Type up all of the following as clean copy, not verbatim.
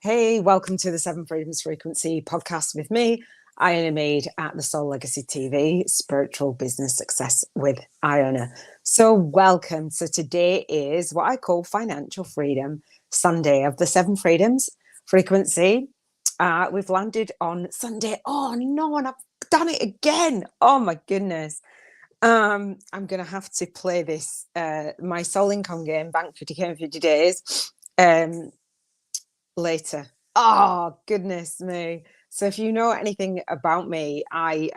Hey, welcome to the Seven Freedoms Frequency podcast with me, Iona Meade at the Soul Legacy TV, Spiritual Business Success with Iona. So welcome. So today is what I call Financial Freedom Sunday of the Seven Freedoms Frequency. We've landed on Sunday. Oh no, and I've done it again. Oh my goodness. I'm going to have to play this, my Soul Income game, Bank 50k in 50 days. Later. Oh, goodness me. So if you know anything about me, I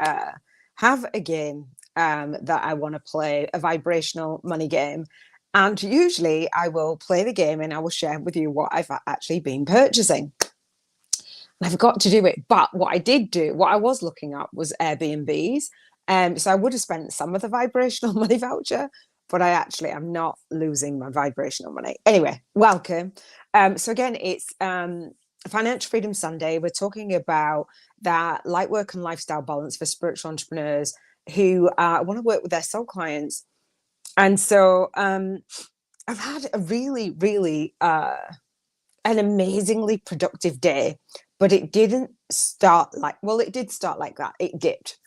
have a game that I want to play, a vibrational money game. And usually I will play the game and I will share with you what I've actually been purchasing. And I forgot to do it. But what I did do, what I was looking at was Airbnbs. So I would have spent some of the vibrational money voucher, but I actually am not losing my vibrational money. Anyway, welcome. So again, it's Financial Freedom Sunday. We're talking about that Lightwork and Lifestyle balance for spiritual entrepreneurs who want to work with their soul clients. And so I've had a really, really an amazingly productive day, but it didn't start like, well, it did start like that. It dipped.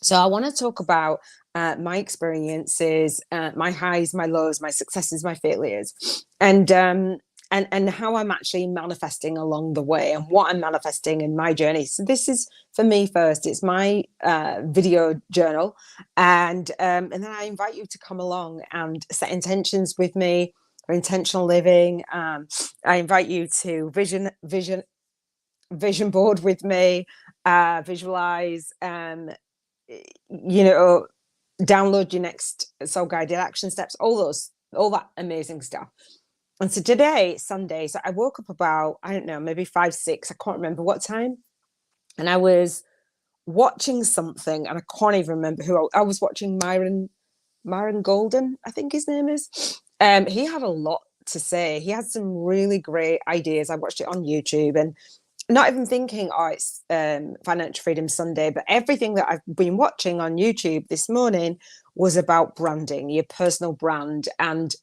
So I want to talk about my experiences, my highs, my lows, my successes, my failures, and how I'm actually manifesting along the way and what I'm manifesting in my journey. So this is for me first. It's my video journal, and then I invite you to come along and set intentions with me for intentional living. I invite you to vision board with me, visualize. Download your next soul guided action steps, all that amazing stuff. And so today, Sunday, so I woke up about, I don't know, maybe 5, 6, I can't remember what time. And I was watching something and I can't even remember who I was watching. Myron Golden, I think his name is. He had a lot to say. He had some really great ideas. I watched it on YouTube and not even thinking, it's Financial Freedom Sunday, but everything that I've been watching on YouTube this morning was about branding, your personal brand. And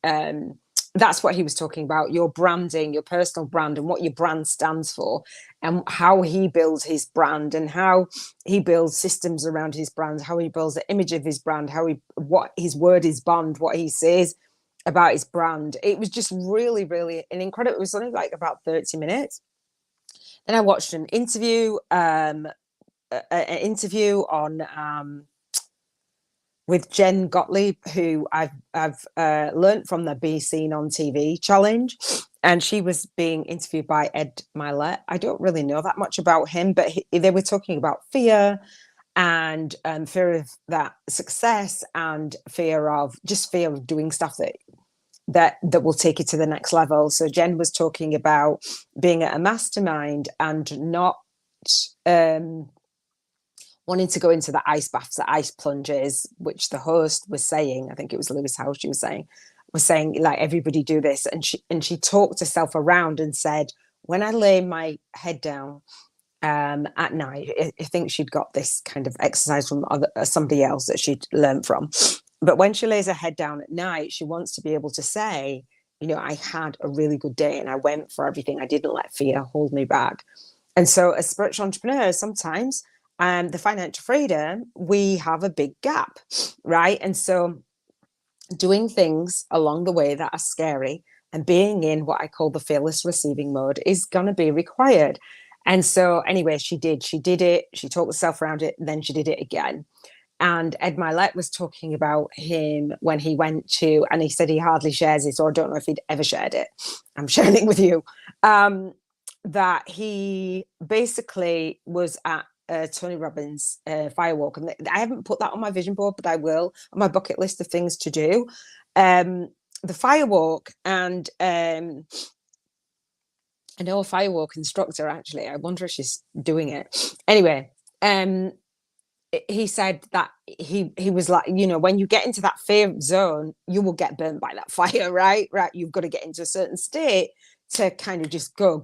that's what he was talking about, your branding, your personal brand and what your brand stands for and how he builds his brand and how he builds systems around his brand, how he builds the image of his brand, what his word is bond, what he says about his brand. It was just really, really an incredible, it was only like about 30 minutes. Then I watched an interview on with Jen Gottlieb, who I've learned from the Be Seen on TV challenge, and she was being interviewed by Ed Milet. I don't really know that much about him, but they were talking about fear and fear of that success and fear of doing stuff that will take you to the next level. So Jen was talking about being at a mastermind and not wanting to go into the ice baths, the ice plunges, which the host was saying, I think it was Lewis House, she was saying like, everybody do this. And she talked herself around and said, when I lay my head down at night, I think she'd got this kind of exercise from somebody else that she'd learned from. But when she lays her head down at night, she wants to be able to say, I had a really good day and I went for everything. I didn't let fear hold me back. And so as spiritual entrepreneurs, sometimes the financial freedom, we have a big gap, right? And so doing things along the way that are scary and being in what I call the fearless receiving mode is going to be required. And so anyway, she did it. She talked herself around it. Then she did it again. And Ed Milet was talking about him when he went to, and he said he hardly shares it, or I don't know if he'd ever shared it. I'm sharing it with you. That he basically was at Tony Robbins firewalk. And I haven't put that on my vision board, but I will, on my bucket list of things to do. The firewalk, and I know a firewalk instructor, actually. I wonder if she's doing it. Anyway, he said that he was like, when you get into that fear zone, you will get burned by that fire, right? You've got to get into a certain state to kind of just go.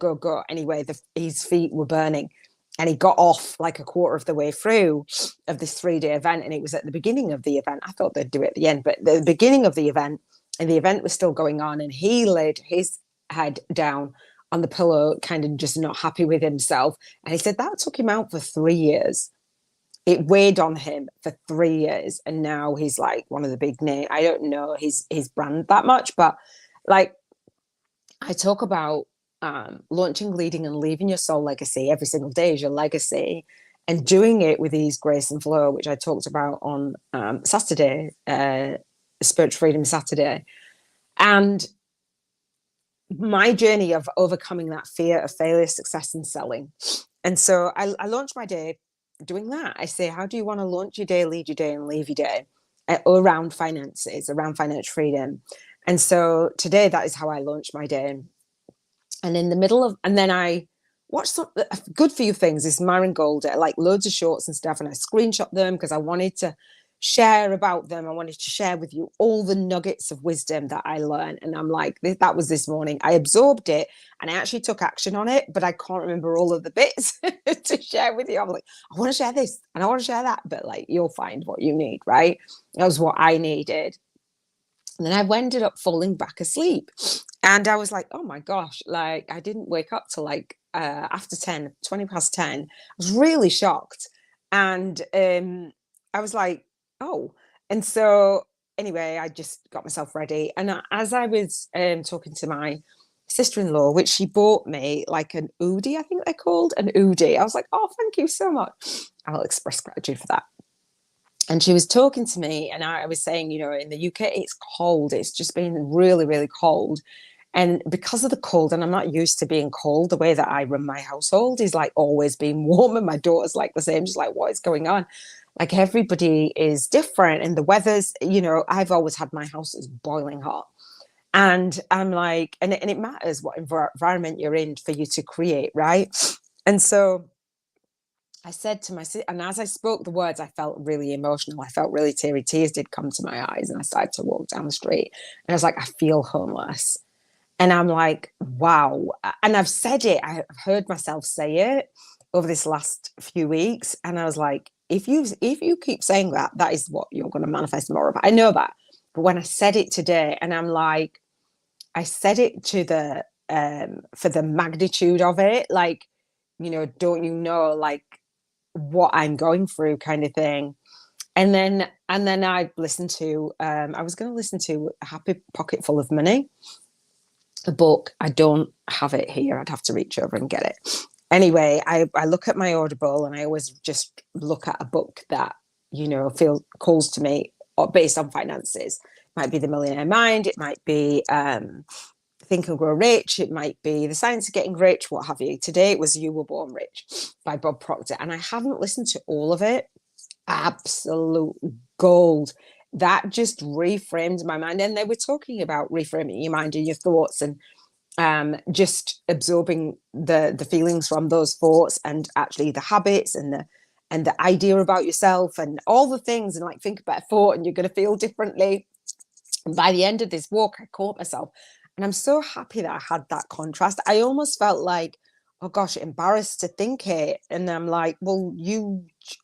Anyway, his feet were burning and he got off like a quarter of the way through of this 3-day event. And it was at the beginning of the event. I thought they'd do it at the end, but the beginning of the event, and the event was still going on, and he laid his head down on the pillow, kind of just not happy with himself. And he said that took him out for 3 years. It weighed on him for 3 years, and now he's like one of the big names. I don't know his brand that much, but like I talk about launching, leading, and leaving your soul legacy every single day is your legacy, and doing it with ease, grace, and flow, which I talked about on Saturday, Spiritual Freedom Saturday. And my journey of overcoming that fear of failure, success, and selling. And so I launched my day doing that. I say, how do you want to launch your day, lead your day, and leave your day around finances, around financial freedom? And so today, that is how I launched my day. And in the middle of, and then I watched some good for you things. This Myron Gold, like loads of shorts and stuff, and I screenshot them because I wanted to share about them. I wanted to share with you all the nuggets of wisdom that I learned. And I'm like, that was this morning. I absorbed it and I actually took action on it, but I can't remember all of the bits to share with you. I'm like, I want to share this and I want to share that, but like, you'll find what you need, right? That was what I needed. And then I ended up falling back asleep. And I was like, oh my gosh, like I didn't wake up till like after 10, 20 past 10. I was really shocked. And I was like, oh. And so anyway, I just got myself ready. And as I was talking to my sister-in-law, which she bought me like an Oodie, I think they're called, an Oodie. I was like, oh, thank you so much. I'll express gratitude for that. And she was talking to me and I was saying, you know, in the UK, it's cold. It's just been really, really cold. And because of the cold, and I'm not used to being cold, the way that I run my household is like always being warm. And my daughter's like the same. She's like, what is going on? Like everybody is different. And the weather's, you know, I've always had my house is boiling hot. And I'm like, and it matters what environment you're in for you to create, right? And so I said to my sister, and as I spoke the words, I felt really emotional. I felt really teary. Tears did come to my eyes, and I started to walk down the street. And I was like, I feel homeless. And I'm like, wow. And I've said it. I've heard myself say it over this last few weeks. And I was like, if you keep saying that, that is what you're going to manifest more of. I know that. But when I said it today, and I'm like, I said it to the for the magnitude of it, like, you know, don't you know, like, what I'm going through kind of thing. And then I listened to I was going to listen to A Happy Pocket Full of Money, a book. I don't have it here. I'd have to reach over and get it. Anyway, I look at my Audible and I always just look at a book that, you know, calls to me based on finances. It might be The Millionaire Mind. It might be Think and Grow Rich. It might be The Science of Getting Rich, what have you. Today it was You Were Born Rich by Bob Proctor. And I haven't listened to all of it. Absolute gold. That just reframed my mind. And they were talking about reframing your mind and your thoughts and just absorbing the feelings from those thoughts and actually the habits and the idea about yourself and all the things, and like think about a thought and you're going to feel differently. And by the end of this walk, I caught myself. And I'm so happy that I had that contrast. I almost felt like, oh gosh, embarrassed to think it. And I'm like, well,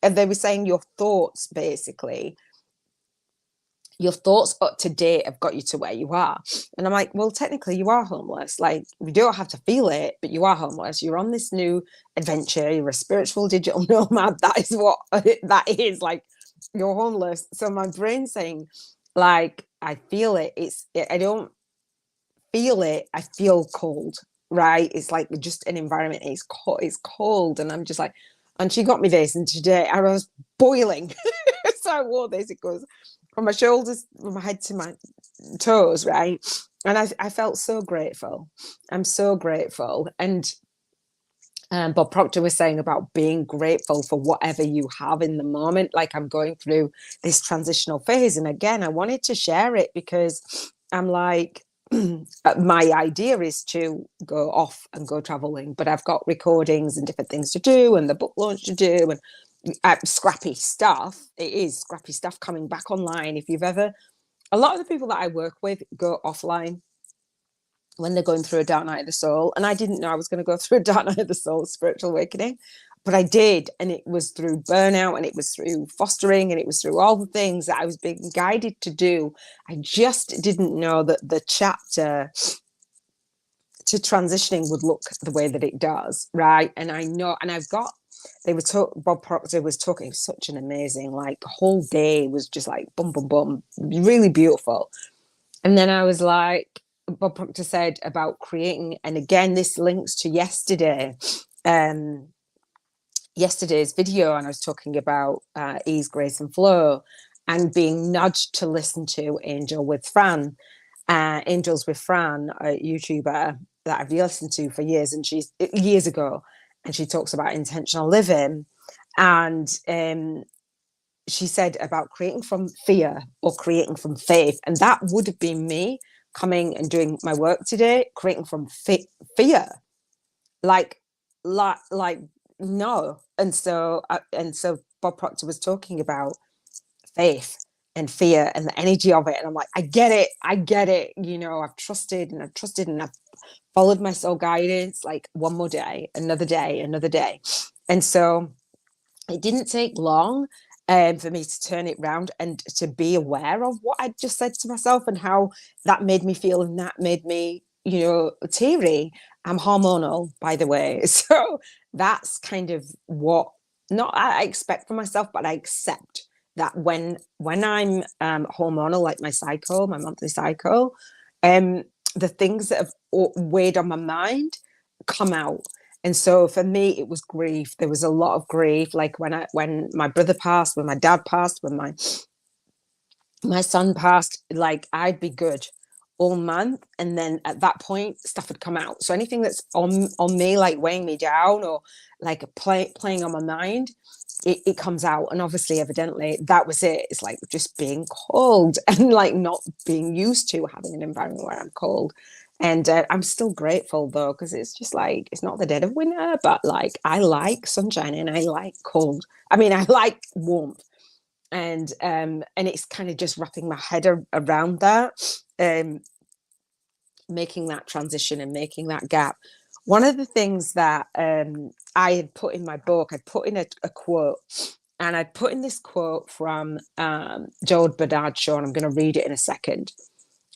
and they were saying your thoughts, basically, your thoughts up to date have got you to where you are. And I'm like, well, technically you are homeless. Like, you don't have to feel it, but you are homeless. You're on this new adventure. You're a spiritual digital nomad. That is what that is. Like, you're homeless. So my brain's saying, like, I feel it. I don't feel it. I feel cold, right? It's like just an environment. It's cold. And I'm just like, and she got me this. And today I was boiling. So I wore this. It goes from my shoulders, from my head to my toes, right? And I felt so grateful. I'm so grateful. And Bob Proctor was saying about being grateful for whatever you have in the moment. Like, I'm going through this transitional phase. And again, I wanted to share it because I'm like, my idea is to go off and go traveling, but I've got recordings and different things to do and the book launch to do and scrappy stuff. It is scrappy stuff coming back online. If you've ever, a lot of the people that I work with go offline when they're going through a dark night of the soul. And I didn't know I was going to go through a dark night of the soul, spiritual awakening, but I did. And it was through burnout and it was through fostering and it was through all the things that I was being guided to do. I just didn't know that the chapter to transitioning would look the way that it does, right? And I know, and I've got, Bob Proctor was talking, such an amazing, like, the whole day was just like boom, boom, boom, really beautiful. And then I was like, Bob Proctor said about creating, and again, this links to yesterday's video, and I was talking about ease, grace, and flow, and being nudged to listen to Angels with Fran, a YouTuber that I've listened to for years, and she's years ago, and she talks about intentional living, and she said about creating from fear or creating from faith, and that would have been me coming and doing my work today, creating from fear, like no. And so Bob Proctor was talking about faith and fear and the energy of it, and I'm like, I get it, you know. I've trusted and I've followed my soul guidance, like, one more day, another day, and so it didn't take long for me to turn it round and to be aware of what I just said to myself and how that made me feel, and that made me, you know, teary. I'm hormonal, by the way, so that's kind of what not I expect for myself, but I accept that when I'm hormonal, like my monthly cycle, the things that have weighed on my mind come out. And so for me, it was grief. There was a lot of grief, like when my brother passed, when my dad passed, when my son passed, like, I'd be good all month, and then at that point stuff would come out. So anything that's on me, like weighing me down, or like playing on my mind, it comes out. And obviously, evidently, that was it. It's like just being cold and like not being used to having an environment where I'm cold. And I'm still grateful though, because it's just like, it's not the dead of winter, but like, I like sunshine and I like cold. I mean, I like warmth. And it's kind of just wrapping my head around that, making that transition and making that gap. One of the things that I had put in my book, I put in a quote, and I put in this quote from George Bernard Shaw, and I'm going to read it in a second.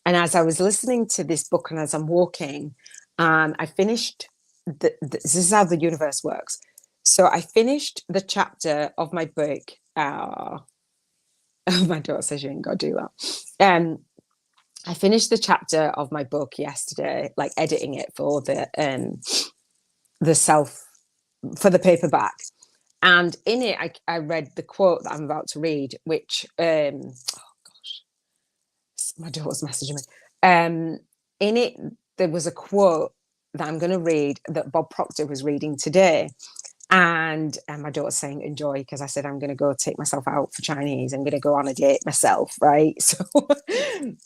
And as I was listening to this book and as I'm walking, I finished this is how the universe works. So I finished the chapter of my book. My daughter says you ain't got to do that. I finished the chapter of my book yesterday, like editing it for the paperback. And in it, I read the quote that I'm about to read, which, oh gosh, my daughter's messaging me. In it, there was a quote that I'm going to read that Bob Proctor was reading today. And my daughter's saying enjoy, because I said I'm going to go take myself out for Chinese. I'm going to go on a date myself, right? So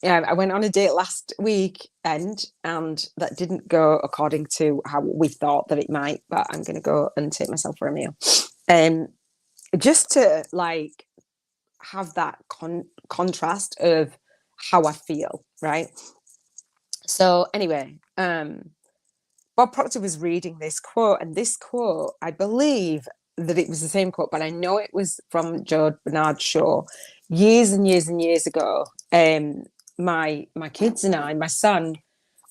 I went on a date last weekend, and that didn't go according to how we thought that it might, but I'm going to go and take myself for a meal. Just to like have that contrast of how I feel, right? So anyway, Bob Proctor was reading this quote, and this quote, I believe that it was the same quote, but I know it was from George Bernard Shaw years and years and years ago. My kids and I, my son,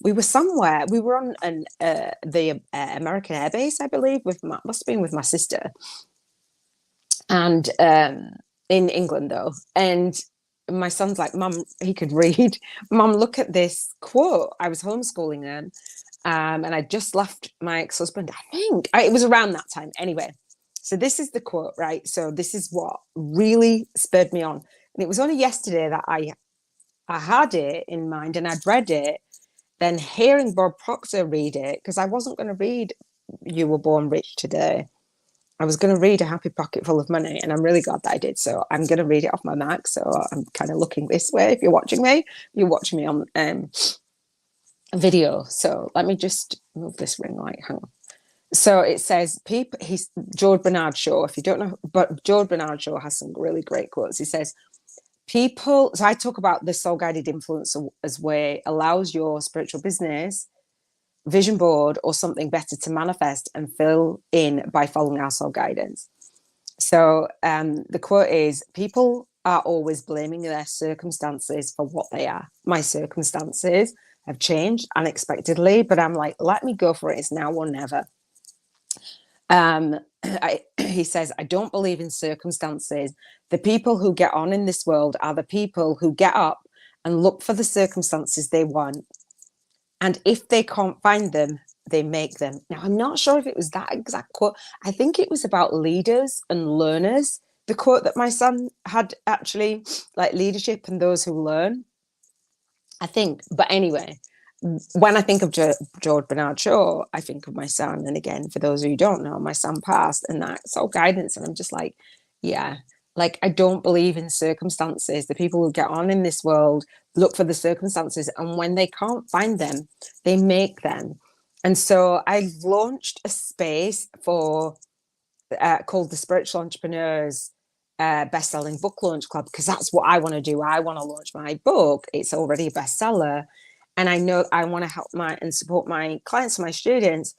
we were somewhere. We were on the American Air Base, I believe, must have been with my sister, and in England though. And my son's like, Mum, he could read. Mum, look at this quote. I was homeschooling then. And I just left my ex-husband, I think. It was around that time. Anyway, so this is the quote, right? So this is what really spurred me on. And it was only yesterday that I had it in mind and I'd read it. Then hearing Bob Proctor read it, because I wasn't going to read You Were Born Rich today. I was going to read A Happy Pocket Full of Money, and I'm really glad that I did. So I'm going to read it off my Mac. So I'm kind of looking this way. If you're watching me, you're watching me on video. So let me just move this ring light. Hang on. So it says, he's George Bernard Shaw. If you don't know, but George Bernard Shaw has some really great quotes. He says, so I talk about the soul guided influence as way allows your spiritual business, vision board, or something better to manifest and fill in by following our soul guidance. So the quote is, people are always blaming their circumstances for what they are. My circumstances have changed unexpectedly, but I'm like, let me go for it. It's now or never. He says, I don't believe in circumstances. The people who get on in this world are the people who get up and look for the circumstances they want. And if they can't find them, they make them. Now, I'm not sure if it was that exact quote. I think it was about leaders and learners. The quote that my son had, actually, like leadership and those who learn, I think. But anyway, when I think of George Bernard Shaw, I think of my son. And again, for those who don't know, my son passed, and that's all guidance. And I'm just like, yeah, like I don't believe in circumstances. The people who get on in this world look for the circumstances, and when they can't find them, they make them. And so I launched a space for called the Spiritual Entrepreneurs Best-Selling Book Launch Club, because that's what I want to do. I want to launch my book. It's already a bestseller. And I know I want to help and support my clients and my students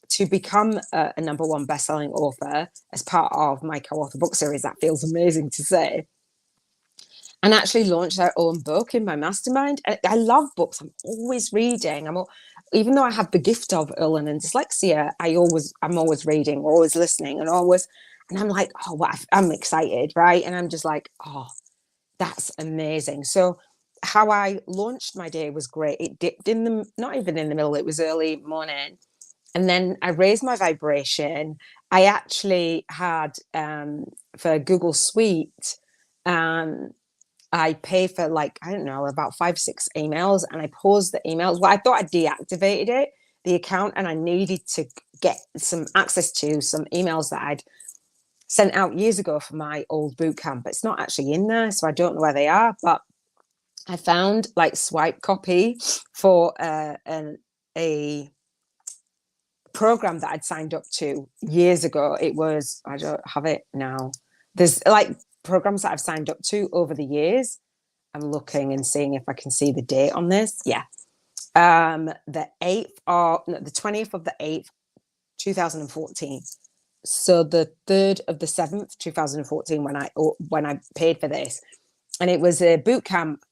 to become a number one best-selling author as part of my co-author book series. That feels amazing to say. And actually launch their own book in my mastermind. I love books. I'm always reading. Even though I have the gift of learning and dyslexia, I'm always reading, always listening, and I'm like, oh, I'm excited, right? And I'm just like, oh, that's amazing. So how I launched my day was great. It dipped not even in the middle, it was early morning. And then I raised my vibration. I actually had, for Google Suite, I pay for I don't know, about 5-6 emails, and I paused the emails. Well, I thought I deactivated the account, and I needed to get some access to some emails that I'd sent out years ago for my old boot camp. It's not actually in there, so I don't know where they are, but I found swipe copy for a program that I'd signed up to years ago. I don't have it now. There's programs that I've signed up to over the years. I'm looking and seeing if I can see the date on this. Yeah. The 20th of the 8th, 2014. So the 3rd of the 7th, 2014, when I paid for this. And it was a boot camp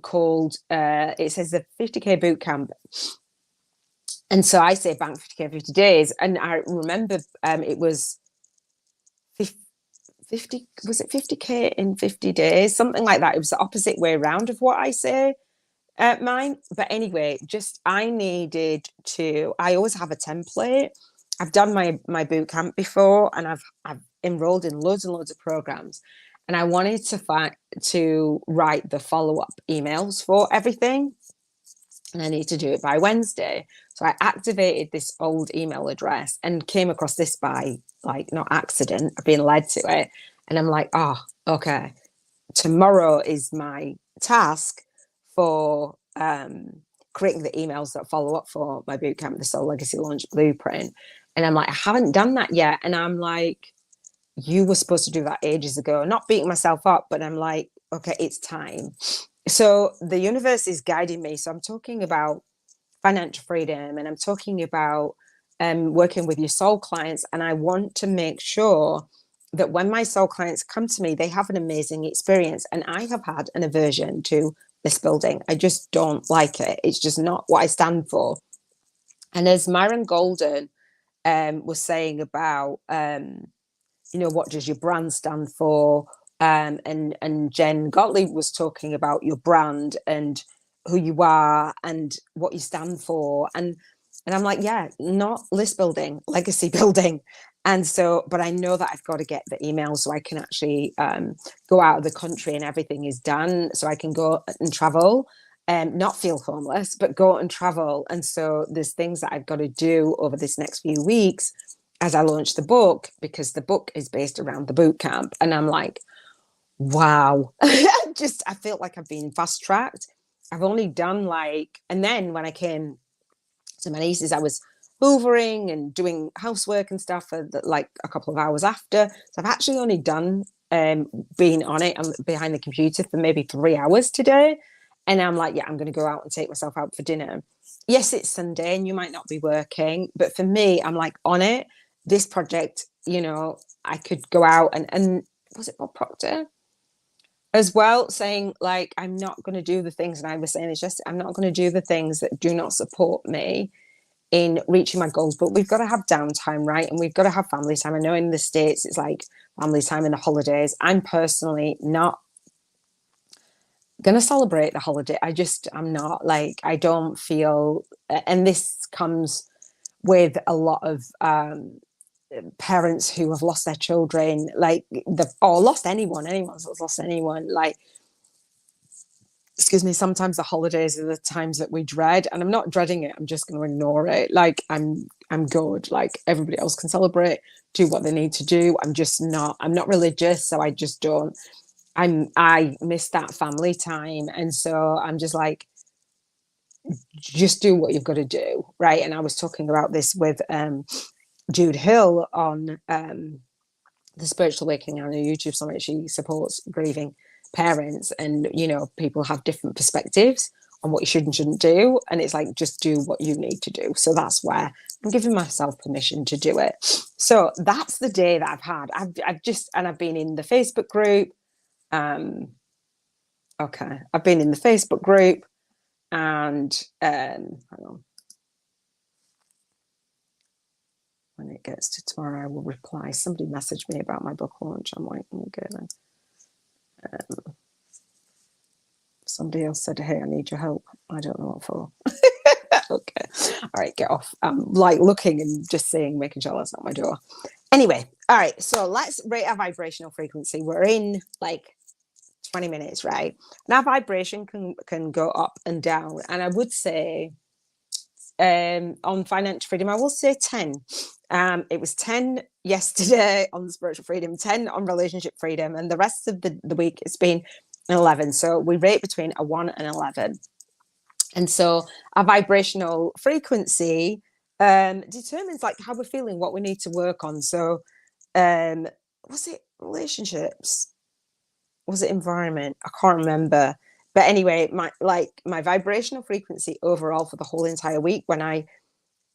called, it says the 50K boot camp. And so I say bank 50K 50 days. And I remember it was 50, was it 50K in 50 days? Something like that. It was the opposite way around of what I say mine. But anyway, I always have a template. I've done my boot camp before, and I've enrolled in loads and loads of programs. And I wanted to write the follow-up emails for everything. And I need to do it by Wednesday. So I activated this old email address and came across this by not accident. I've been led to it. And I'm like, oh, okay. Tomorrow is my task for creating the emails that follow up for my bootcamp, the Soul Legacy Launch Blueprint. And I'm like, I haven't done that yet. And I'm like, you were supposed to do that ages ago. Not beating myself up, but I'm like, okay, it's time. So the universe is guiding me. So I'm talking about financial freedom, and I'm talking about working with your soul clients. And I want to make sure that when my soul clients come to me, they have an amazing experience. And I have had an aversion to this building. I just don't like it. It's just not what I stand for. And as Myron Golden was saying about, what does your brand stand for? And Jen Gottlieb was talking about your brand and who you are and what you stand for. And I'm like, yeah, not list building, legacy building. And so, but I know that I've got to get the email so I can actually go out of the country and everything is done. So I can go and travel and not feel homeless, but go and travel. And so there's things that I've got to do over this next few weeks as I launch the book, because the book is based around the boot camp. And I'm like, wow, I feel like I've been fast tracked. I've only done and then when I came to my nieces, I was hoovering and doing housework and stuff for a couple of hours after. So I've actually only done being on it and behind the computer for maybe 3 hours today. And I'm like, yeah, I'm going to go out and take myself out for dinner. Yes, it's Sunday and you might not be working, but for me, I'm on it. This project, I could go out and was it Bob Proctor? as well, saying like, I'm not going to do the things, and I was saying, it's just, I'm not going to do the things that do not support me in reaching my goals. But we've got to have downtime, right? And we've got to have family time. I know in the States it's like family time in the holidays. I'm personally not going to celebrate the holiday. I'm not, like, I don't feel, and this comes with a lot of parents who have lost their children, like or lost anyone's lost anyone, like, excuse me, sometimes the holidays are the times that we dread, and I'm not dreading it, I'm just going to ignore it. Like, I'm good, like everybody else can celebrate, do what they need to do. I'm not religious, so I just don't, I miss that family time. And so I'm just like, just do what you've got to do, right? And I was talking about this with Jude Hill on the Spiritual Awakening on a YouTube summit. She supports grieving parents, and people have different perspectives on what you should and shouldn't do, and it's like, just do what you need to do. So that's where I'm giving myself permission to do it. So that's the day that I've had. I've been in the Facebook group. Okay, I've been in the Facebook group, and hang on. When it gets to tomorrow, I will reply. Somebody messaged me about my book launch. I'm like, okay then. Somebody else said, hey, I need your help. I don't know what for. Okay. All right, get off. I'm like looking and just seeing, making sure that's not my door. Anyway, all right. So let's rate our vibrational frequency. We're in like 20 minutes, right? Now vibration can go up and down. And I would say on financial freedom, I will say 10. It was 10 yesterday on the spiritual freedom, 10 on relationship freedom, and the rest of the week it's been an 11. So we rate between a 1 and 11. And so our vibrational frequency determines like how we're feeling, what we need to work on. So was it relationships? Was it environment? I can't remember. But anyway, my vibrational frequency overall for the whole entire week, when I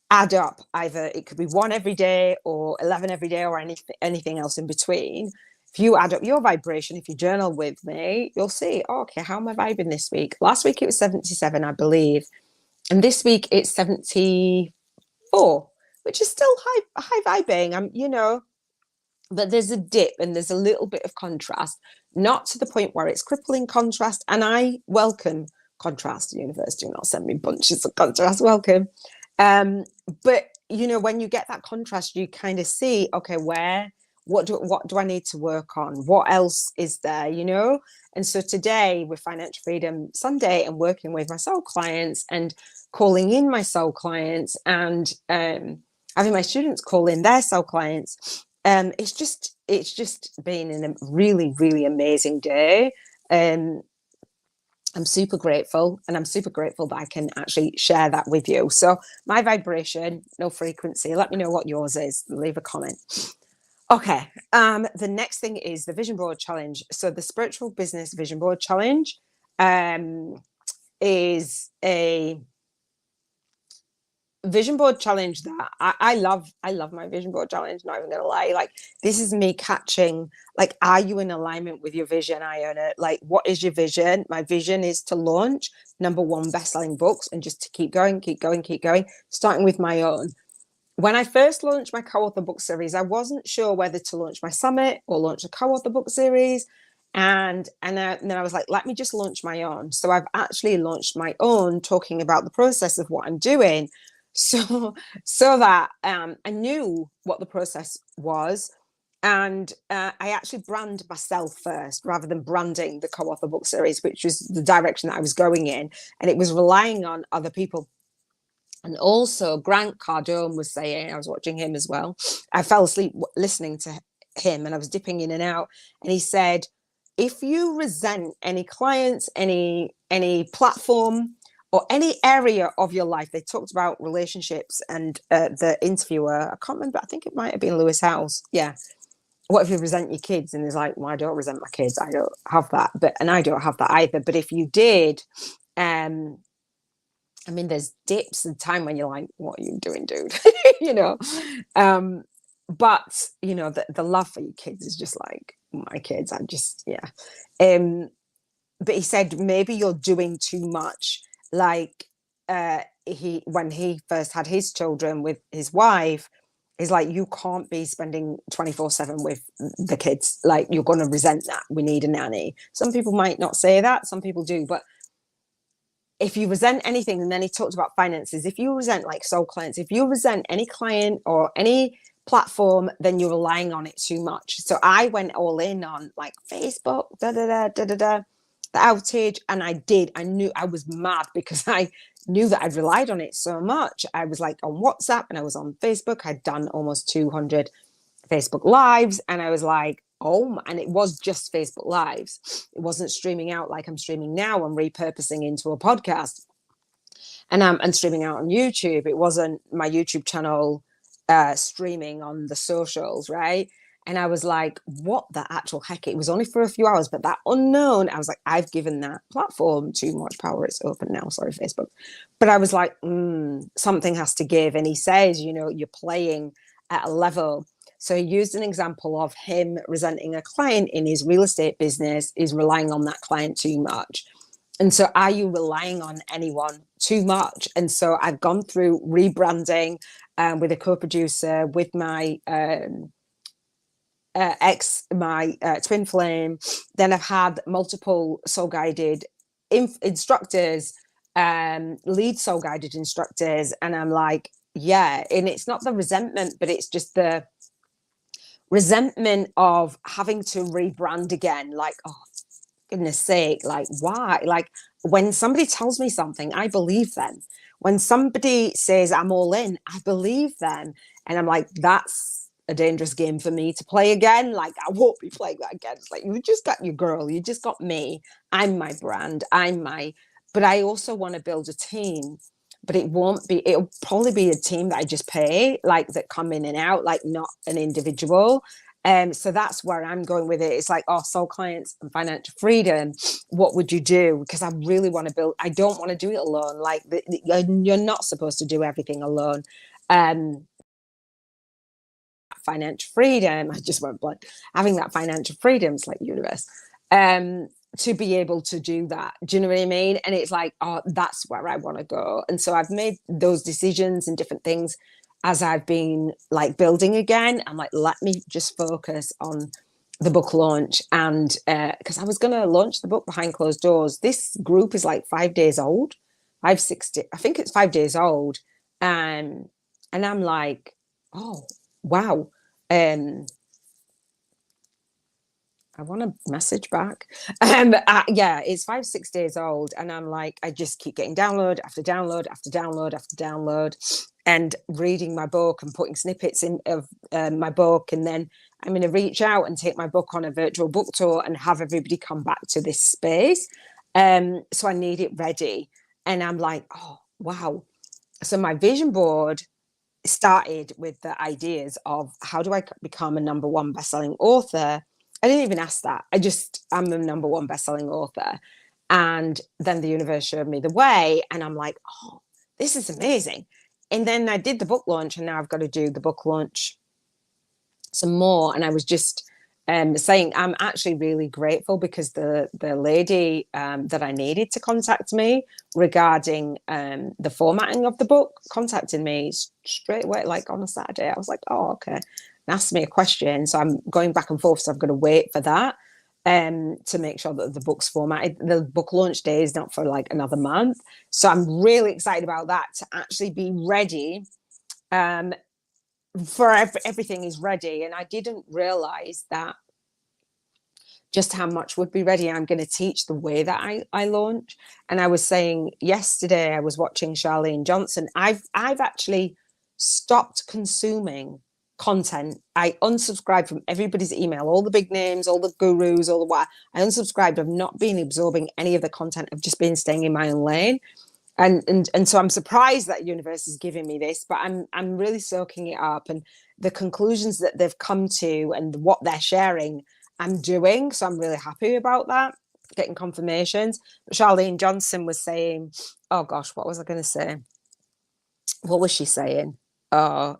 add up, either it could be 1 every day or 11 every day or anything else in between. If you add up your vibration, if you journal with me, you'll see, oh, okay, how am I vibing this week? Last week it was 77, I believe. And this week it's 74, which is still high vibing. But there's a dip and there's a little bit of contrast, not to the point where it's crippling contrast. And I welcome contrast. The universe, do not send me bunches of contrast. Welcome. But when you get that contrast, you kind of see, okay, what do I need to work on? What else is there? And so today with Financial Freedom Sunday and working with my soul clients and calling in my soul clients and having my students call in their soul clients, it's just been a really, really amazing day. I'm super grateful, and I'm super grateful that I can actually share that with you. So my vibration, no frequency. Let me know what yours is. Leave a comment. Okay. The next thing is the Vision Board Challenge. So the Spiritual Business Vision Board Challenge is a vision board challenge that I love. I love my vision board challenge, not even gonna lie. Like, this is me catching, like, are you in alignment with your vision, Iona? Like, what is your vision? My vision is to launch #1 best-selling books and just to keep going, starting with my own. When I first launched my co-author book series, I wasn't sure whether to launch my summit or launch a co-author book series. And then I was like, let me just launch my own. So I've actually launched my own, talking about the process of what I'm doing. So that I knew what the process was. And I actually brand myself first rather than branding the co-author book series, which was the direction that I was going in. And it was relying on other people. And also Grant Cardone was saying, I was watching him as well. I fell asleep listening to him and I was dipping in and out. And he said, if you resent any clients, any platform or any area of your life, they talked about relationships, and the interviewer, I can't remember, I think it might have been Lewis Howes. Yeah. What if you resent your kids? And he's like, well, I don't resent my kids. I don't have that. And I don't have that either. But if you did, I mean, there's dips and time when you're like, what are you doing, dude? But the love for your kids is just like, my kids, I just, yeah. Um, but he said maybe you're doing too much. Like he when he first had his children with his wife, he's like, you can't be spending 24/7 with the kids. Like you're going to resent that. We need a nanny. Some people might not say that. Some people do, but if you resent anything, and then he talked about finances, if you resent like soul clients, if you resent any client or any platform, then you're relying on it too much. So I went all in on like Facebook, the outage, and I knew I was mad because I knew that I'd relied on it so much. I was like on WhatsApp and I was on Facebook. I'd done almost 200 Facebook lives, and I was like, oh, and it was just Facebook lives. It wasn't streaming out like I'm streaming now and repurposing into a podcast, and streaming out on YouTube. It wasn't my YouTube channel streaming on the socials, right? And I was like, what the actual heck? It was only for a few hours, but that unknown, I was like, I've given that platform too much power. It's open now. Sorry, Facebook. But I was like, something has to give. And he says, you're playing at a level. So he used an example of him resenting a client in his real estate business, is relying on that client too much. And so are you relying on anyone too much? And so I've gone through rebranding with a co-producer, with my my twin flame. Then I've had multiple soul guided instructors, lead soul guided instructors. And I'm like, yeah. And it's not the resentment, but it's just the resentment of having to rebrand again. Like, oh, goodness sake, like, why? Like, when somebody tells me something, I believe them. When somebody says I'm all in, I believe them. And I'm like, that's a dangerous game for me to play again. Like, I won't be playing that again. It's like, you just got your girl, you just got me. I'm my brand, but I also want to build a team. But it'll probably be a team that I just pay, like that come in and out, like not an individual. So that's where I'm going with it. It's like, oh, soul clients and financial freedom. What would you do? Because I really want to build. I don't want to do it alone. Like you're not supposed to do everything alone. Financial freedom. I just went blank. Having that financial freedom is like universe. To be able to do that. Do you know what I mean? And it's like, oh, that's where I want to go. And so I've made those decisions and different things as I've been like building again. I'm like, let me just focus on the book launch. And because I was going to launch the book behind closed doors. This group is like 5 days old, 560. I think it's 5 days old. And I'm like, oh, wow. I want to message back. Yeah, it's 5-6 days old, and I'm like, I just keep getting download after download after download after download, and reading my book and putting snippets in of my book, and then I'm going to reach out and take my book on a virtual book tour and have everybody come back to this space. So I need it ready, and I'm like, oh wow. So my vision board started with the ideas of how do I become a number one bestselling author. I didn't even ask that. I'm a number one bestselling author. And then the universe showed me the way. And I'm like, oh, this is amazing. And then I did the book launch, and now I've got to do the book launch some more. And I was just saying, I'm actually really grateful because the lady that I needed to contact me regarding the formatting of the book contacted me straight away, like on a Saturday. I was like, oh, okay. And asked me a question. So I'm going back and forth. So I've got to wait for that to make sure that the book's formatted. The book launch day is not for like another month. So I'm really excited about that, to actually be ready for everything is ready. And I didn't realize that just how much would be ready. I'm going to teach the way that I launch. And I was saying yesterday, I was watching Charlene Johnson. I've actually stopped consuming content. I unsubscribed from everybody's email, all the big names, all the gurus, all the what. I unsubscribed. I've not been absorbing any of the content. I've just been staying in my own lane. And so I'm surprised that universe is giving me this, but I'm really soaking it up, and the conclusions that they've come to and what they're sharing, I'm doing. So I'm really happy about that, getting confirmations. But Charlene Johnson was saying, oh gosh, what was I going to say? What was she saying? Oh,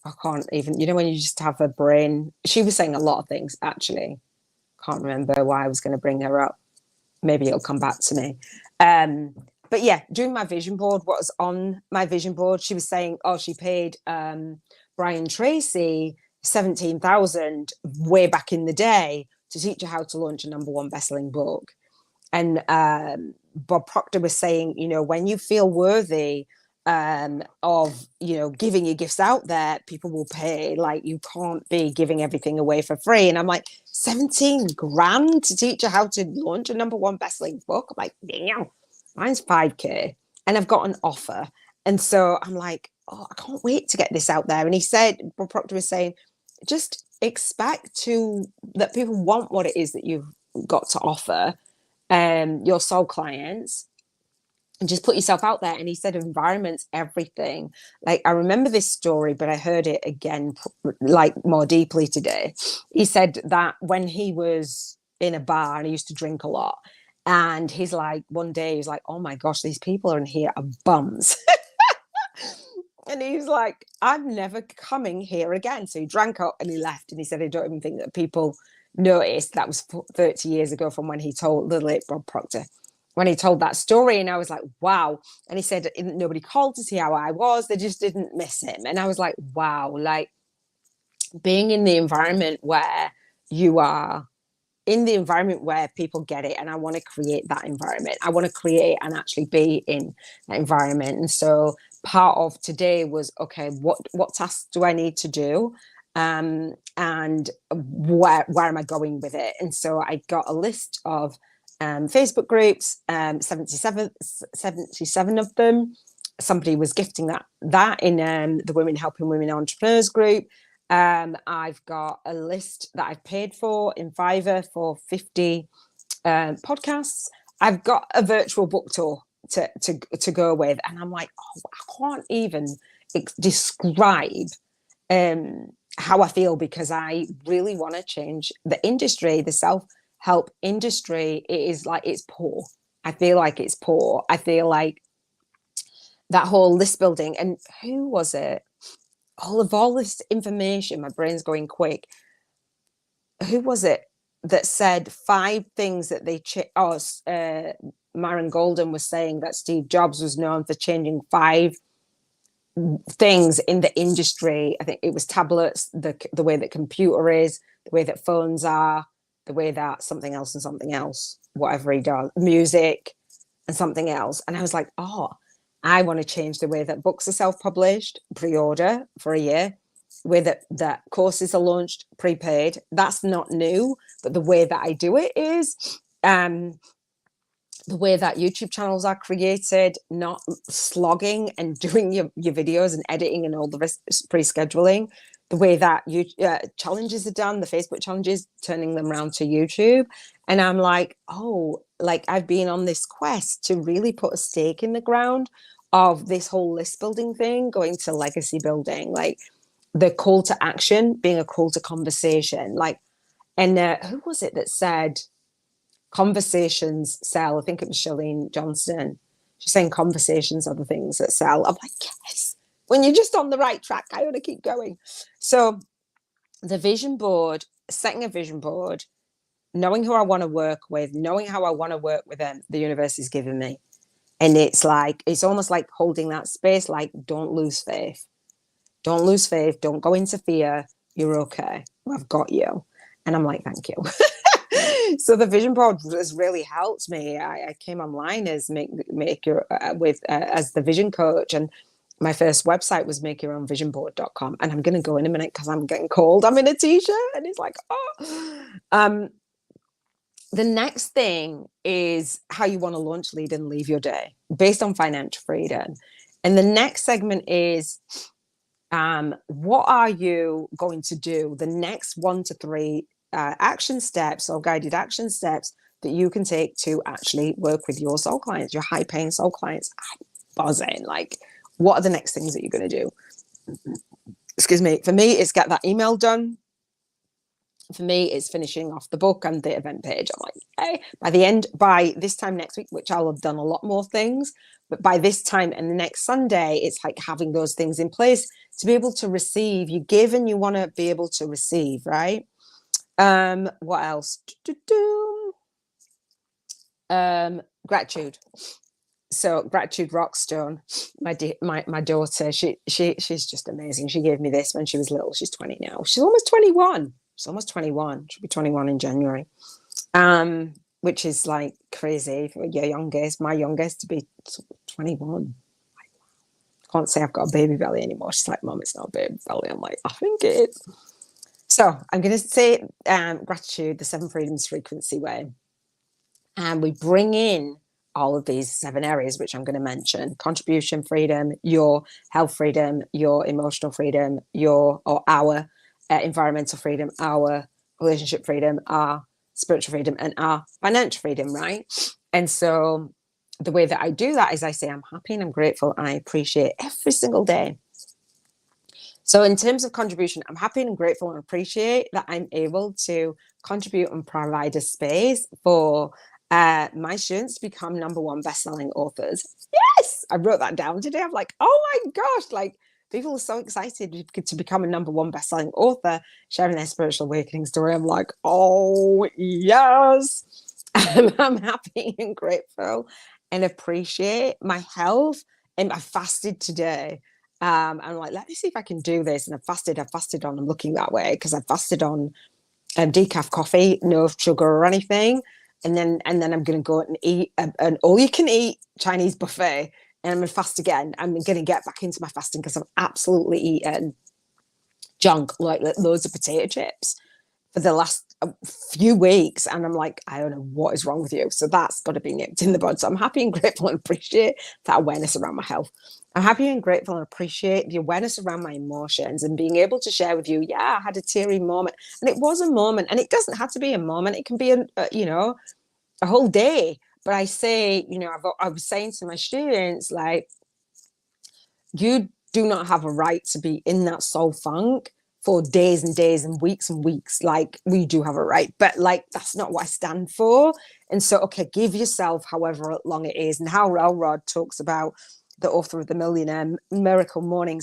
I can't even, when you just have a brain. She was saying a lot of things, actually. Can't remember why I was going to bring her up. Maybe it'll come back to me. But yeah, doing my vision board, what was on my vision board, she was saying, oh, she paid Brian Tracy 17,000 way back in the day to teach her how to launch a #1 bestselling book. And Bob Proctor was saying, when you feel worthy of, giving your gifts out there, people will pay. Like, you can't be giving everything away for free. And I'm like, 17 grand to teach you how to launch a #1 bestselling book? I'm like, damn, mine's 5K. And I've got an offer. And so I'm like, oh, I can't wait to get this out there. And he said, Bob Proctor was saying, just expect that people want what it is that you've got to offer your soul clients, and just put yourself out there. And he said environment's everything. Like, I remember this story, but I heard it again like more deeply today. He said that when he was in a bar, and he used to drink a lot, and he's like, one day he's like, oh my gosh, these people in here are bums. And he's like, I'm never coming here again. So he drank up and he left. And he said, I don't even think that people noticed. That was 30 years ago from when he told the late Bob Proctor, when he told that story. And I was like, wow. And he said, nobody called to see how I was. They just didn't miss him. And I was like, wow, like being in the environment where you are, in the environment where people get it. And I want to create that environment. I want to create and actually be in that environment. And so part of today was, okay, what tasks do I need to do? And where am I going with it? And so I got a list of Facebook groups, 77 of them. Somebody was gifting that in the Women Helping Women Entrepreneurs group. I've got a list that I've paid for in Fiverr for 50 podcasts. I've got a virtual book tour to go with, and I'm like, oh, I can't even describe how I feel, because I really want to change the industry, the self-help industry. It is like, it's poor. I feel like it's poor. I feel like that whole list building, and who was it? All this information, my brain's going quick. Who was it that said 5 things that they Myron Golden was saying that Steve Jobs was known for changing 5 things in the industry. I think it was tablets, the way that computer is, the way that phones are, the way that something else and something else, whatever he does, music and something else. And I was like, oh, I want to change the way that books are self-published, pre-order for a year, the way that courses are launched prepaid. That's not new, but the way that I do it is the way that YouTube channels are created, not slogging and doing your videos and editing and all the rest, pre-scheduling. The way that challenges are done, the Facebook challenges, turning them around to YouTube. And I'm like, oh, like I've been on this quest to really put a stake in the ground of this whole list building thing, going to legacy building, like the call to action being a call to conversation. Like, and who was it that said conversations sell? I think it was Shalene Johnson. She's saying conversations are the things that sell. I'm like, yes, when you're just on the right track, I want to keep going. So the vision board, setting a vision board, knowing who I want to work with, knowing how I want to work with them, the universe is giving me. And it's like, it's almost like holding that space, like, don't lose faith. Don't lose faith. Don't go into fear. You're okay. I've got you. And I'm like, thank you. So the vision board has really helped me. I came online as as the vision coach, and my first website was makeyourownvisionboard.com. And I'm going to go in a minute because I'm getting cold. I'm in a t-shirt and it's like, oh. The next thing is how you want to launch, lead, and leave your day based on financial freedom. And the next segment is what are you going to do? The next 1 to 3 action steps or guided action steps that you can take to actually work with your soul clients, your high paying soul clients. I'm buzzing. Like, what are the next things that you're going to do? Excuse me. For me, it's get that email done. For me, it's finishing off the book and the event page. I'm like, hey, by this time next week, which I'll have done a lot more things, but by this time and the next Sunday, it's like having those things in place to be able to receive. You give and you want to be able to receive, right? What else? Gratitude. So gratitude rockstone. My daughter, she's just amazing. She gave me this when she was little. She's 20 now. She's almost 21. She's almost 21. She'll be 21 in January. Which is like crazy for your youngest, my youngest, to be 21. I can't say I've got a baby belly anymore. She's like, Mom, it's not a baby belly. I'm like, I think it is. So I'm going to say gratitude, the 7 freedoms frequency way. And we bring in all of these 7 areas, which I'm going to mention: contribution freedom, your health freedom, your emotional freedom, our environmental freedom, our relationship freedom, our spiritual freedom, and our financial freedom, right? And so the way that I do that is I say I'm happy and I'm grateful and I appreciate every single day. So in terms of contribution, I'm happy and grateful and appreciate that I'm able to contribute and provide a space for my students to become #1 best-selling authors. Yes, I wrote that down today. I'm like, oh my gosh, like people are so excited to become a #1 best-selling author, sharing their spiritual awakening story. I'm like, oh yes. And I'm happy and grateful and appreciate my health. And I fasted today. I'm like, let me see if I can do this. And I fasted on, I'm looking that way because I fasted on decaf coffee, no sugar or anything. And then I'm going to go and eat an all-you-can-eat Chinese buffet, and I'm going to fast again. I'm going to get back into my fasting because I've absolutely eaten junk, like loads of potato chips for the last few weeks. And I'm like, I don't know what is wrong with you. So that's got to be nipped in the bud. So I'm happy and grateful and appreciate that awareness around my health. I'm happy and grateful and appreciate the awareness around my emotions and being able to share with you, yeah, I had a teary moment. And it was a moment. And it doesn't have to be a moment. It can be, a whole day. But I say, I was saying to my students, like, you do not have a right to be in that soul funk for days and days and weeks. Like, we do have a right, but like, that's not what I stand for. And so, okay, give yourself however long it is. And Hal Elrod talks about, the author of the Millionaire Miracle Morning,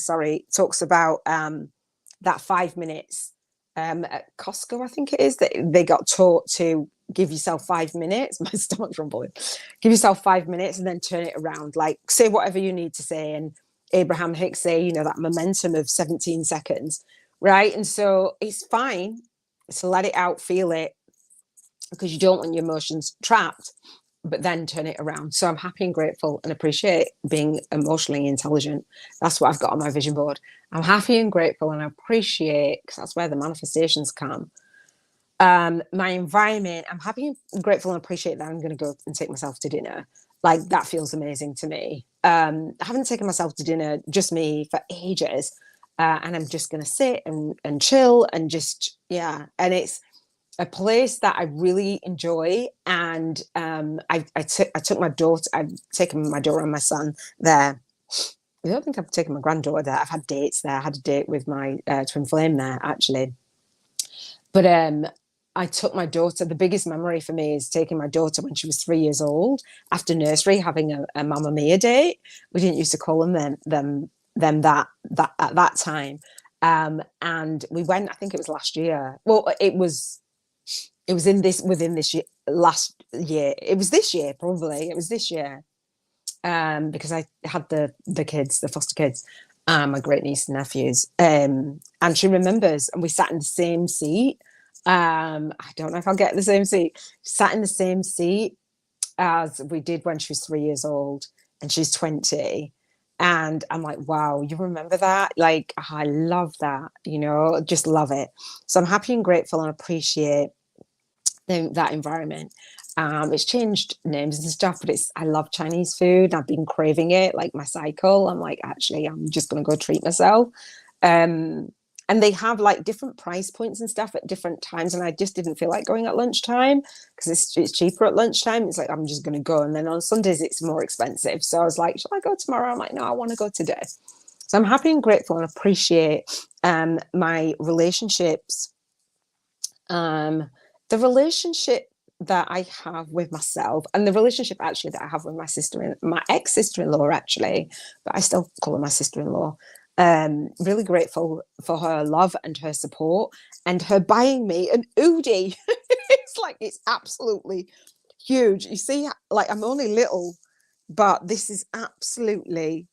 talks about that 5 minutes at Costco, I think it is, that they got taught to give yourself 5 minutes. My stomach's rumbling. Give yourself 5 minutes and then turn it around. Like, say whatever you need to say. And Abraham Hicks say, that momentum of 17 seconds, right? And so it's fine to let it out, feel it, because you don't want your emotions trapped, but then turn it around. So I'm happy and grateful and appreciate being emotionally intelligent. That's what I've got on my vision board. I'm happy and grateful and appreciate, because that's where the manifestations come. My environment, I'm happy and grateful and appreciate that I'm going to go and take myself to dinner. Like, that feels amazing to me. I haven't taken myself to dinner, just me, for ages. And I'm just going to sit and chill and just, yeah. And it's a place that I really enjoy. And I took my daughter, I've taken my daughter and my son there. I don't think I've taken my granddaughter there. I've had dates there. I had a date with my twin flame there, actually. But I took my daughter. The biggest memory for me is taking my daughter when she was 3 years old after nursery, having a Mamma Mia date. We didn't used to call them that at that time. And we went, I think it was last year. Well, it was within this year, last year. It was this year, probably. It was this year. Because I had the kids, the foster kids, my great niece and nephews. And she remembers, and we sat in the same seat. I don't know if I'll get the same seat. Sat in the same seat as we did when she was 3 years old, and she's 20. And I'm like, wow, you remember that? Like, I love that, just love it. So I'm happy and grateful and appreciate that environment. It's changed names and stuff, but I love Chinese food. I've been craving it, like my cycle. I'm like, actually, I'm just going to go treat myself. And they have like different price points and stuff at different times. And I just didn't feel like going at lunchtime because it's cheaper at lunchtime. It's like, I'm just going to go. And then on Sundays, it's more expensive. So I was like, shall I go tomorrow? I'm like, no, I want to go today. So I'm happy and grateful and appreciate my relationships The relationship that I have with myself, and the relationship actually that I have with my ex-sister-in-law actually, but I still call her my sister-in-law. Really grateful for her love and her support and her buying me an Oodie. It's like, it's absolutely huge. You see, like, I'm only little, but this is absolutely,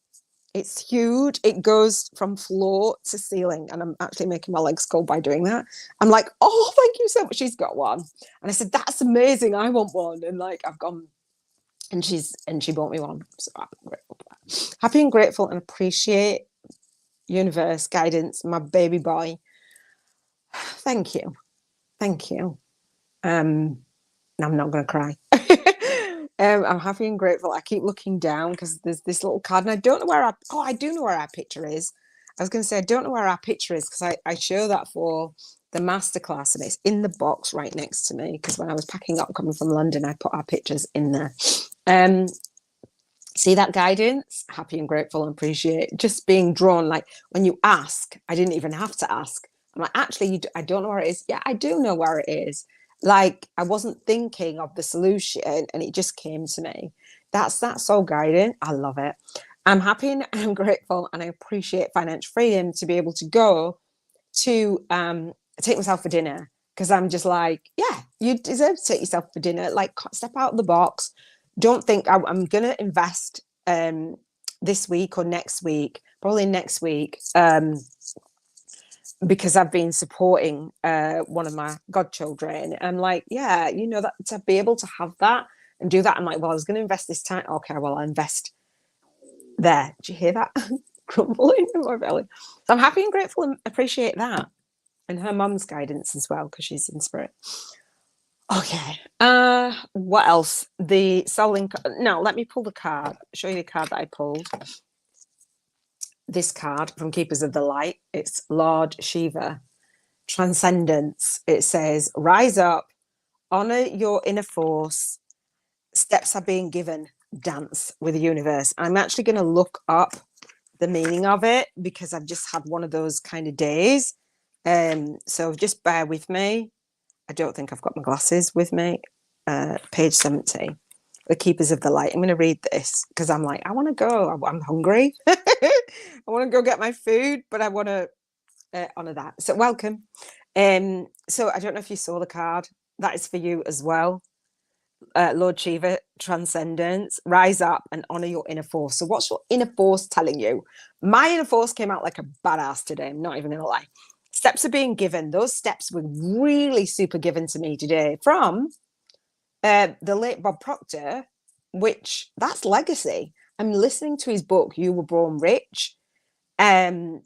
it's huge. It goes from floor to ceiling, and I'm actually making my legs go by doing that. I'm like, oh, thank you so much. She's got one, and I said, that's amazing. I want one, and like, I've gone, and she bought me one. So I'm grateful for that. Happy and grateful, and appreciate universe guidance, my baby boy. Thank you, thank you. I'm not going to cry. I'm happy and grateful. I keep looking down because there's this little card, and I don't know where I do know where our picture is. I was going to say, I don't know where our picture is because I show that for the masterclass, and it's in the box right next to me because when I was packing up coming from London, I put our pictures in there. See that guidance? Happy and grateful and appreciate just being drawn. Like, when you ask, I didn't even have to ask. I'm like, actually, I don't know where it is. Yeah, I do know where it is. Like, I wasn't thinking of the solution and it just came to me. That's so guiding. I love it. I'm happy and I'm grateful, and I appreciate financial freedom to be able to go to take myself for dinner, because I'm just like, yeah, you deserve to take yourself for dinner. Like, step out of the box. Don't think I'm going to invest this week or next week, probably next week, because I've been supporting one of my godchildren. I'm like, yeah, you know, that to be able to have that and do that. I'm like, well, I was going to invest this time. Okay, well, I'll invest there. Do you hear that grumbling in my belly? So I'm happy and grateful and appreciate that. And her mum's guidance as well, because she's in spirit. Okay. What else? The selling. No, let me pull the card. Show you the card that I pulled. This card from Keepers of the Light. It's Lord Shiva. Transcendence. It says, rise up, honor your inner force. Steps are being given. Dance with the universe. I'm actually going to look up the meaning of it because I've just had one of those kind of days. So just bear with me. I don't think I've got my glasses with me. Page 70, The Keepers of the Light. I'm going to read this because I'm like, I want to go. I'm hungry. I want to go get my food, but I want to honor that. So welcome. So I don't know if you saw the card. That is for you as well. Lord Shiva, transcendence, rise up and honor your inner force. So what's your inner force telling you? My inner force came out like a badass today. I'm not even going to lie. Steps are being given. Those steps were really super given to me today from the late Bob Proctor, which that's legacy. I'm listening to his book, You Were Born Rich. And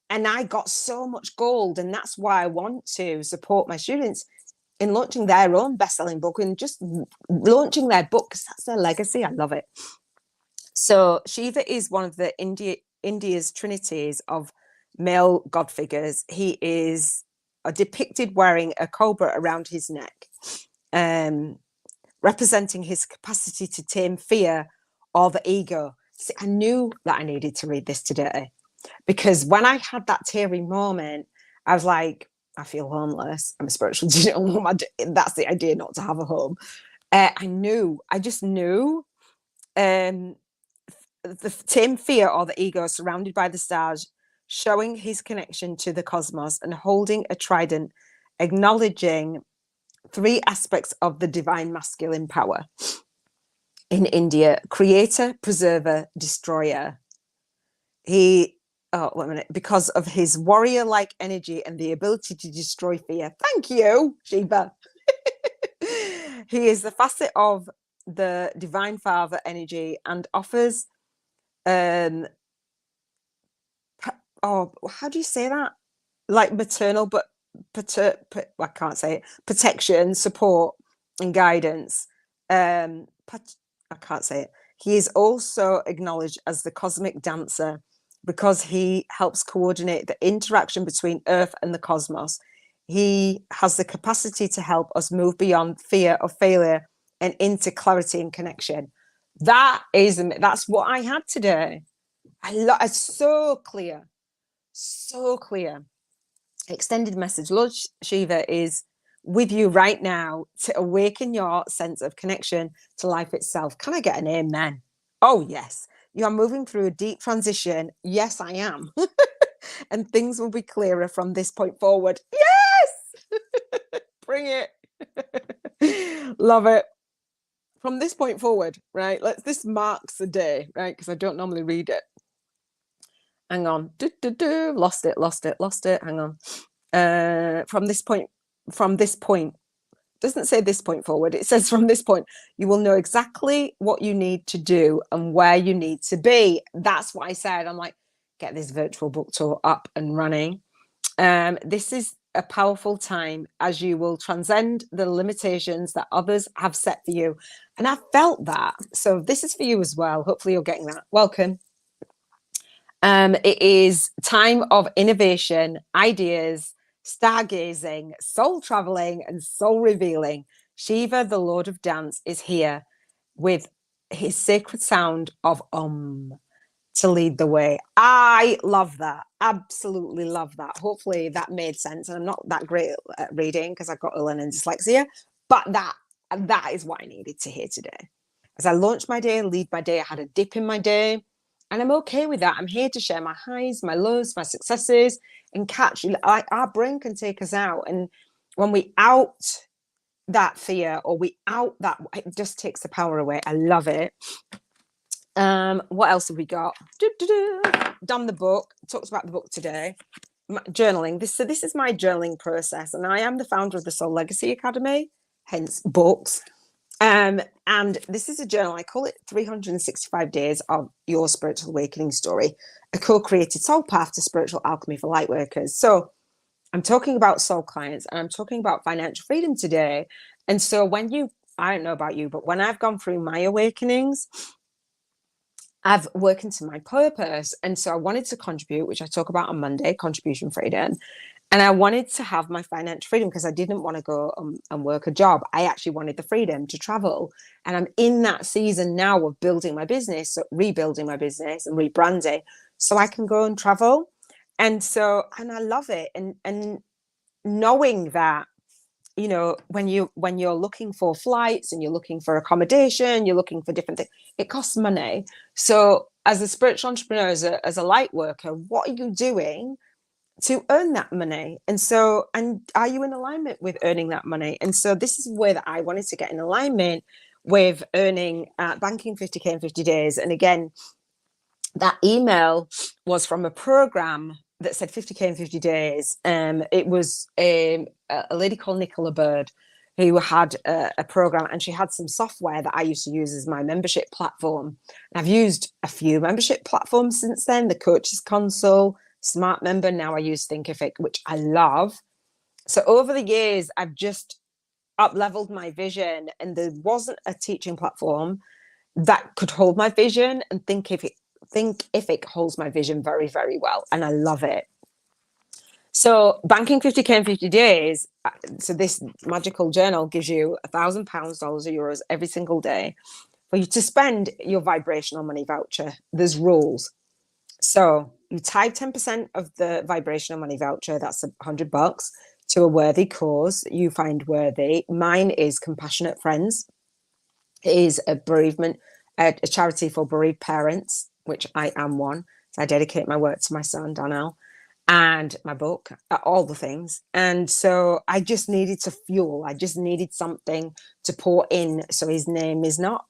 I got so much gold. And that's why I want to support my students in launching their own best-selling book and just launching their book, because that's their legacy. I love it. So Shiva is one of the India's trinities of male god figures. He is depicted wearing a cobra around his neck, representing his capacity to tame fear or the ego. See, I knew that I needed to read this today, because when I had that teary moment, I was like, I feel homeless. I'm a spiritual teacher. That's the idea, not to have a home. I just knew the tame fear or the ego, surrounded by the stars, showing his connection to the cosmos and holding a trident, acknowledging three aspects of the divine masculine power in India: creator, preserver, destroyer. Because of his warrior-like energy and the ability to destroy fear. Thank you, Shiva. He is the facet of the divine father energy and offers how do you say that? Like maternal, but I can't say it. Protection, support, and guidance. I can't say it. He is also acknowledged as the cosmic dancer because he helps coordinate the interaction between Earth and the cosmos. He has the capacity to help us move beyond fear of failure and into clarity and connection. That's what I had today. It's so clear, so clear. Extended message. Lord Shiva is with you right now to awaken your sense of connection to life itself. Can I get an amen? Oh, yes. You are moving through a deep transition. Yes, I am. And things will be clearer from this point forward. Yes! Bring it. Love it. From this point forward, right? This marks the day, right? Because I don't normally read it. Hang on. Lost it. Hang on. From this point, doesn't say this point forward, it says from this point you will know exactly what you need to do and where you need to be. That's what I said. I'm like, get this virtual book tour up and running. This is a powerful time as you will transcend the limitations that others have set for you, and I felt that. So this is for you as well. Hopefully you're getting that. Welcome. It is time of innovation, ideas, stargazing, soul traveling, and soul revealing. Shiva, the Lord of Dance, is here with his sacred sound of to lead the way. I love that. Absolutely love that. Hopefully that made sense. And I'm not that great at reading because I've got learning dyslexia, but that is what I needed to hear today. As I launched my day, lead my day, I had a dip in my day. And I'm okay with that. I'm here to share my highs, my lows, my successes, and catch. Our brain can take us out. And when we out that fear or we out that, it just takes the power away. I love it. What else have we got? Done the book. Talked about the book today. Journaling. This is my journaling process, and I am the founder of the Soul Legacy Academy, hence books. And this is a journal. I call it 365 Days of Your Spiritual Awakening Story, a co-created soul path to spiritual alchemy for light workers. So I'm talking about soul clients and I'm talking about financial freedom today. And so I don't know about you, but when I've gone through my awakenings, I've worked into my purpose. And so I wanted to contribute, which I talk about on Monday, contribution freedom. And I wanted to have my financial freedom because I didn't want to go and work a job. I actually wanted the freedom to travel. And I'm in that season now of building my business, so rebuilding my business and rebranding so I can go and travel. And I love it. And knowing that, you know, when you're looking for flights and you're looking for accommodation, you're looking for different things, it costs money. So as a spiritual entrepreneur, as a light worker, what are you doing to earn that money? And are you in alignment with earning that money? And so this is where that I wanted to get in alignment with earning, banking 50K in 50 days. And again, that email was from a program that said 50K in 50 days. It was a lady called Nicola Bird who had a program, and she had some software that I used to use as my membership platform. And I've used a few membership platforms since then, the Coaches Console, Smart Member. Now I use Thinkific, which I love. So over the years, I've just up-leveled my vision, and there wasn't a teaching platform that could hold my vision, and Thinkific holds my vision very, very well, and I love it. So banking 50K in 50 days. So this magical journal gives you £1,000, dollars or euros every single day for you to spend your vibrational money voucher. There's rules. So you type 10% of the vibrational money voucher, that's $100, to a worthy cause you find worthy. Mine is Compassionate Friends. It is a bereavement, a charity for bereaved parents, which I am one. So I dedicate my work to my son, Donnell, and my book, all the things. And so I just needed to fuel. I just needed something to pour in so his name is not,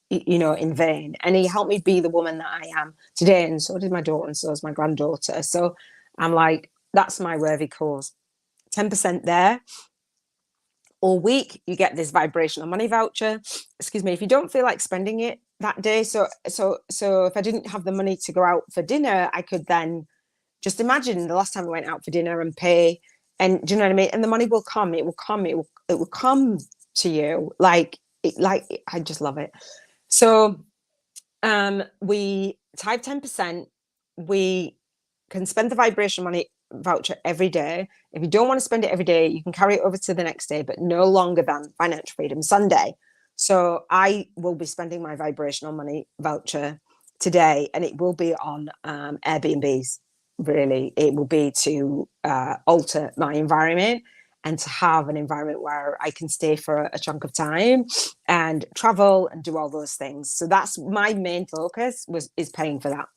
you know, in vain. And he helped me be the woman that I am today. And so did my daughter, and so is my granddaughter. So I'm like, that's my worthy cause. 10% there. All week, you get this vibrational money voucher. Excuse me, if you don't feel like spending it that day. So if I didn't have the money to go out for dinner, I could then just imagine the last time I went out for dinner and pay. And do you know what I mean? And the money will come. It will come. It will come to you. I just love it. So we type 10%. We can spend the vibration money voucher every day. If you don't want to spend it every day, you can carry it over to the next day, but no longer than Financial Freedom Sunday. So I will be spending my vibrational money voucher today, and it will be on Airbnbs. really. It will be to alter my environment and to have an environment where I can stay for a chunk of time and travel and do all those things. So that's my main focus is paying for that.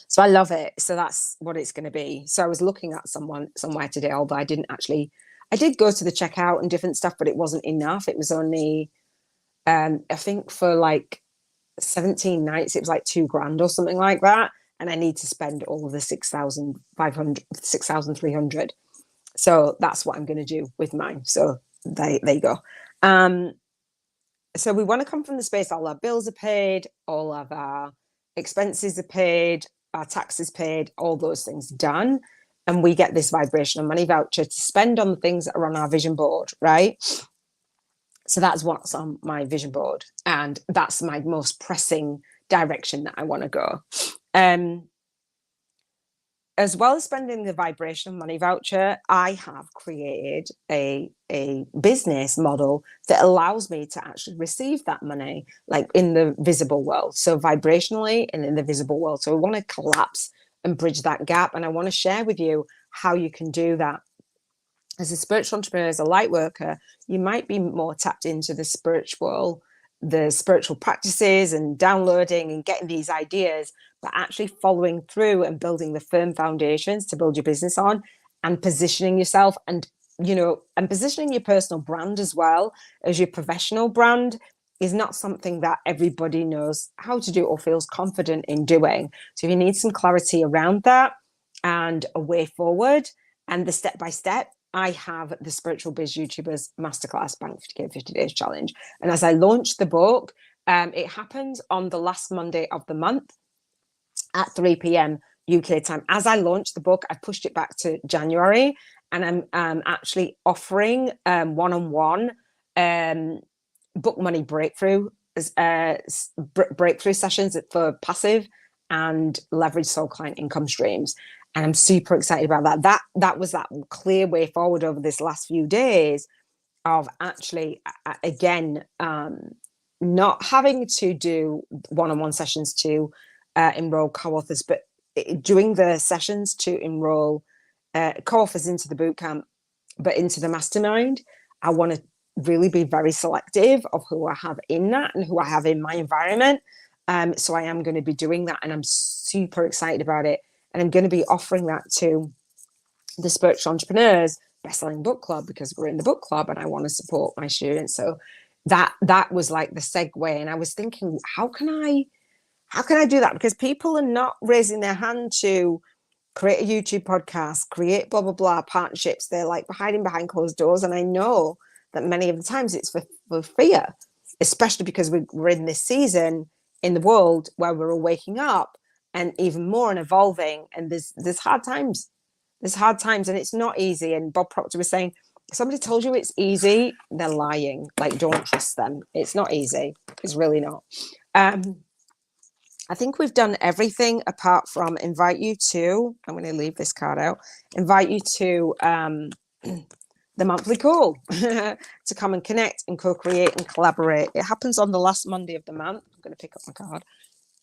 So I love it. So that's what it's going to be. So I was looking at somewhere today, although I did go to the checkout and different stuff, but it wasn't enough. It was only, I think for like 17 nights, it was like $2,000 or something like that. And I need to spend all of the 6,300. So that's what I'm going to do with mine. So there you go. So we want to come from the space, all our bills are paid, all of our expenses are paid, our taxes paid, all those things done. And we get this vibrational money voucher to spend on the things that are on our vision board, right? So that's what's on my vision board. And that's my most pressing direction that I want to go. As well as spending the vibrational money voucher, I have created a business model that allows me to actually receive that money, like in the visible world. So vibrationally and in the visible world. So I want to collapse and bridge that gap. And I want to share with you how you can do that. As a spiritual entrepreneur, as a light worker, you might be more tapped into the spiritual practices and downloading and getting these ideas, but actually following through and building the firm foundations to build your business on, and positioning yourself and positioning your personal brand as well as your professional brand is not something that everybody knows how to do or feels confident in doing. So if you need some clarity around that and a way forward and the step-by-step, I have the Spiritual Biz YouTubers Masterclass Bank 50K 50 Days Challenge. And as I launch the book, it happens on the last Monday of the month at 3 p.m. UK time. As I launch the book, I pushed it back to January, and I'm actually offering one-on-one book money breakthrough sessions for passive and leverage soul client income streams. And I'm super excited about that. That was that clear way forward over this last few days of actually, again, not having to do one-on-one sessions to enroll co-authors, but doing the sessions to enroll co-authors into the bootcamp, but into the mastermind. I want to really be very selective of who I have in that and who I have in my environment. So I am going to be doing that, and I'm super excited about it. And I'm going to be offering that to the Spiritual Entrepreneurs Bestselling Book Club, because we're in the book club and I want to support my students. So that was like the segue. And I was thinking, how can I do that? Because people are not raising their hand to create a YouTube podcast, create blah, blah, blah, partnerships. They're like hiding behind closed doors. And I know that many of the times it's for fear, especially because we're in this season in the world where we're all waking up and even more and evolving. And there's hard times. There's hard times and it's not easy. And Bob Proctor was saying, if somebody told you it's easy, they're lying. Like, don't trust them. It's not easy. It's really not. I think we've done everything apart from invite you to, I'm going to leave this card out, invite you to the monthly call to come and connect and co-create and collaborate. It happens on the last Monday of the month. I'm going to pick up my card.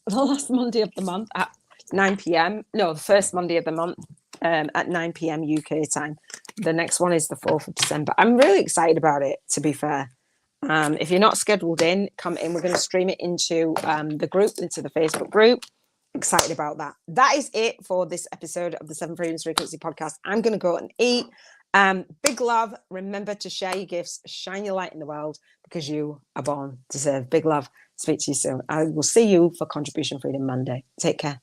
The last Monday of the month at 9 p.m. No, the first Monday of the month at 9 p.m. UK time. The next one is the 4th of December. I'm really excited about it, to be fair. If you're not scheduled in, come in. We're going to stream it into the group, into the Facebook group. Excited about that. That is it for this episode of the 7 Freedoms Frequency podcast. I'm going to go and eat. Big love. Remember to share your gifts, shine your light in the world, because you are born to serve. Big love. Speak to you soon. I will see you for Contribution Freedom Monday. Take care.